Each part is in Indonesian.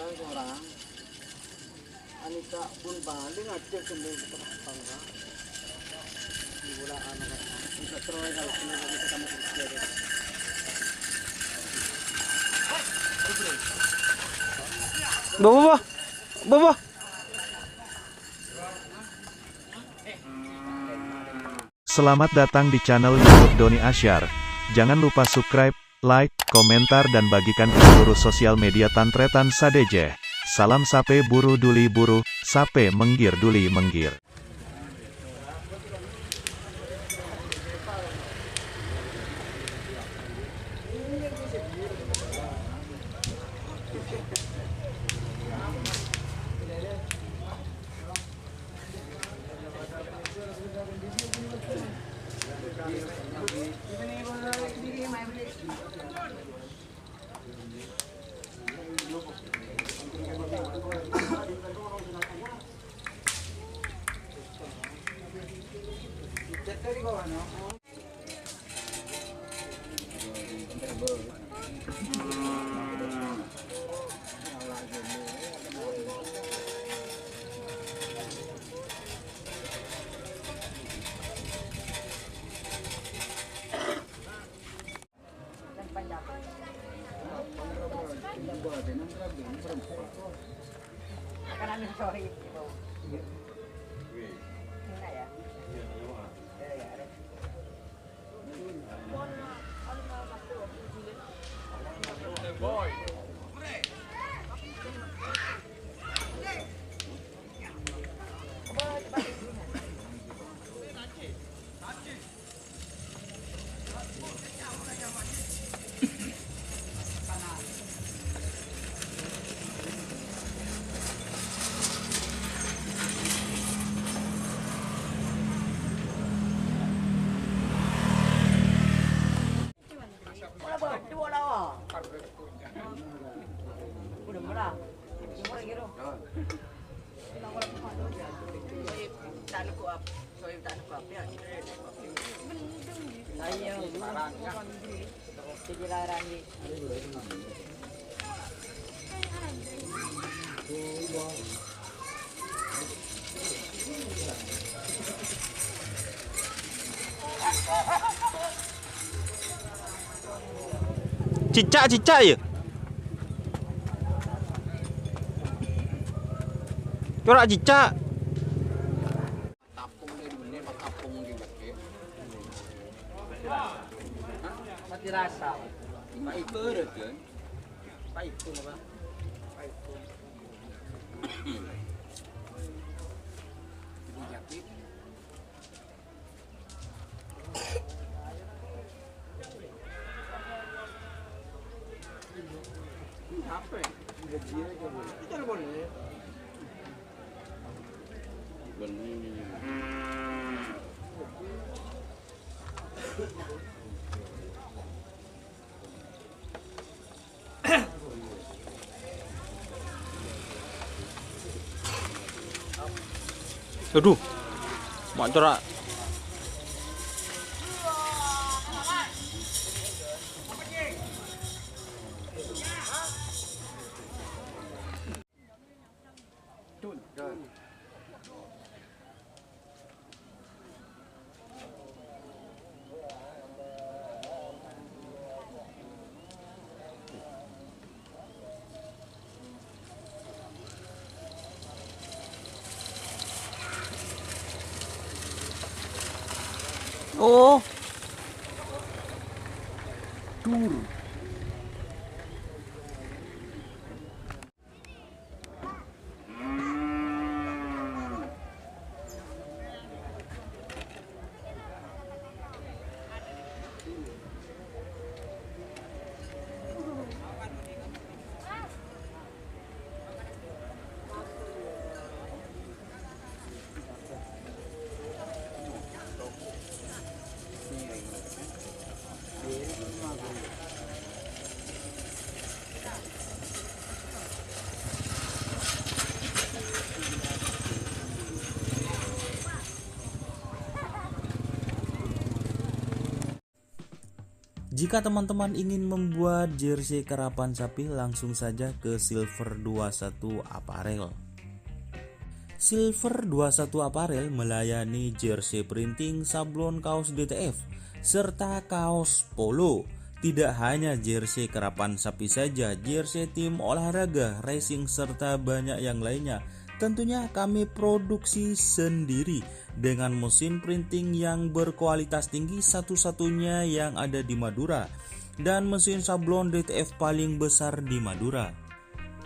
orang Anika pun paling aja sendiri keterang kan di bola anak bisa teroy kalau bisa kamu kerja deh. Bawa, bawa. Selamat datang di channel YouTube Doni Asyar. Jangan lupa subscribe, like, komentar dan bagikan ke seluruh sosial media Tantretan Sadejeh. Salam sape buru duli buru, sape menggir duli menggir. Akan ambil sorry gitu. Enggak ya? Boy. Udah murah. Murah gitu. Tak kuap. Soalnya tak kuap ya. Ayo. Kejelarang ni. Cicak ya. Corak cicak. Tapung dia di mana? Tapung di bukit. Mati rasa. Pak itu ada kan? Pak itu apa? Pak itu. Ibu Jati. Apa? Gaji aja boleh. Kita boleh. Aduh. Mak corak. Oh. Tur. Jika teman-teman ingin membuat jersey karapan sapi, langsung saja ke Silver 21 Apparel. Silver 21 Apparel melayani jersey printing, sablon kaos DTF, serta kaos polo. Tidak hanya jersey karapan sapi saja, jersey tim olahraga, racing, serta banyak yang lainnya. Tentunya kami produksi sendiri dengan mesin printing yang berkualitas tinggi, satu-satunya yang ada di Madura, dan mesin sablon DTF paling besar di Madura.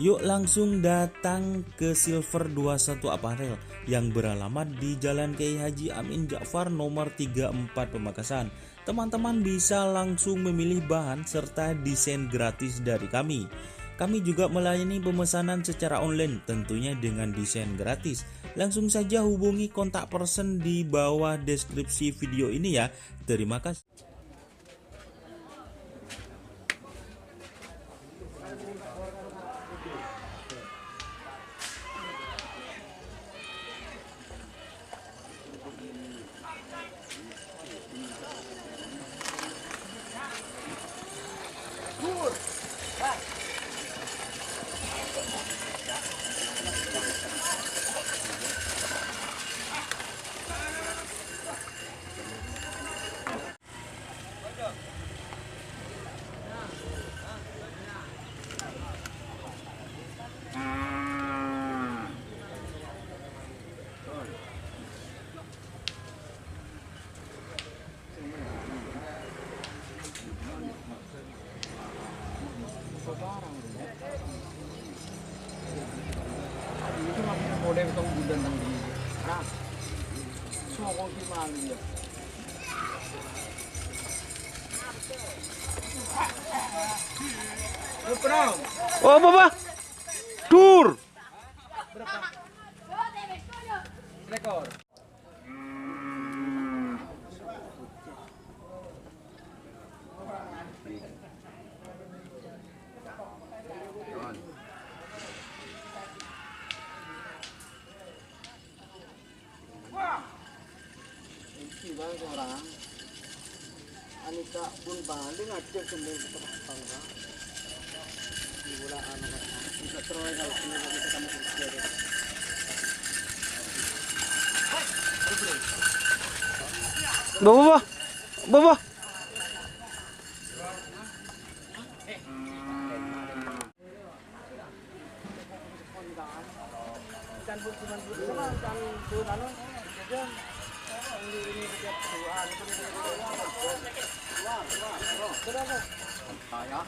Yuk langsung datang ke Silver 21 Apparel yang beralamat di Jalan Kiai Haji Amin Ja'far nomor 34 Pamekasan. Teman-teman bisa langsung memilih bahan serta desain gratis dari kami. Kami juga melayani pemesanan secara online, tentunya dengan desain gratis. Langsung saja hubungi kontak person di bawah deskripsi video ini ya. Terima kasih. Itu makanya boleh ketemu bulan nang di. Nah, semua kau gimana dia? Oh, Bapak. Dur. Rekor. Bang orang Anika pun balik ngajak sendiri ke tangga di bola anak bisa teroy kalau sini bisa kamu kerja deh. Bapak. Bapak. Kan pun cuma sama kan tuh lalu jajan ini setiap tuan berapa saya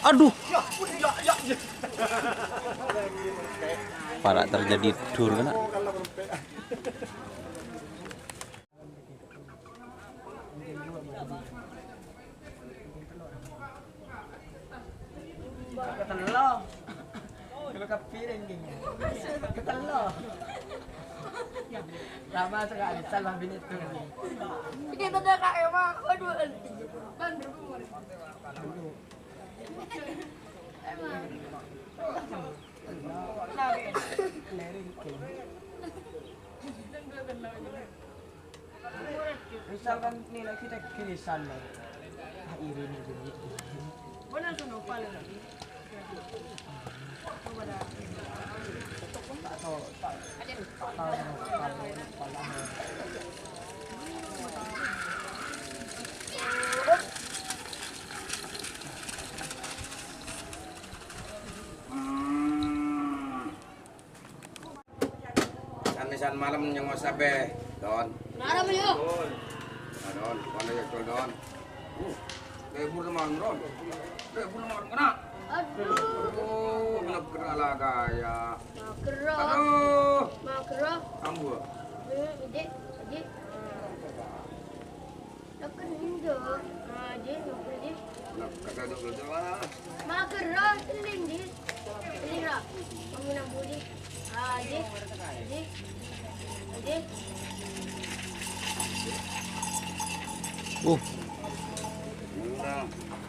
Aduh. Para terjadi dur kena. ketelok kalau kepiring gini ketelok lama sekali salah binit tuh Kita dah kak emang aduh kan berumur. misalkan nilai kita kirisan lah irin jadi Mana tu nopal lagi? tak tahu San malam yang mau sabe, Don. Nara mo yo. Don, mana ya Don? Lebur teman, Don. Lebur teman kena. Aduh. Benar kena lah kaya. Makro. Aduh, Makro. kamu. Ide. Lakan hindo. Ade, ade. Nak kata dulu lah. Makro teling di. Telira. Pangina budi. Ade. Ade. Udah.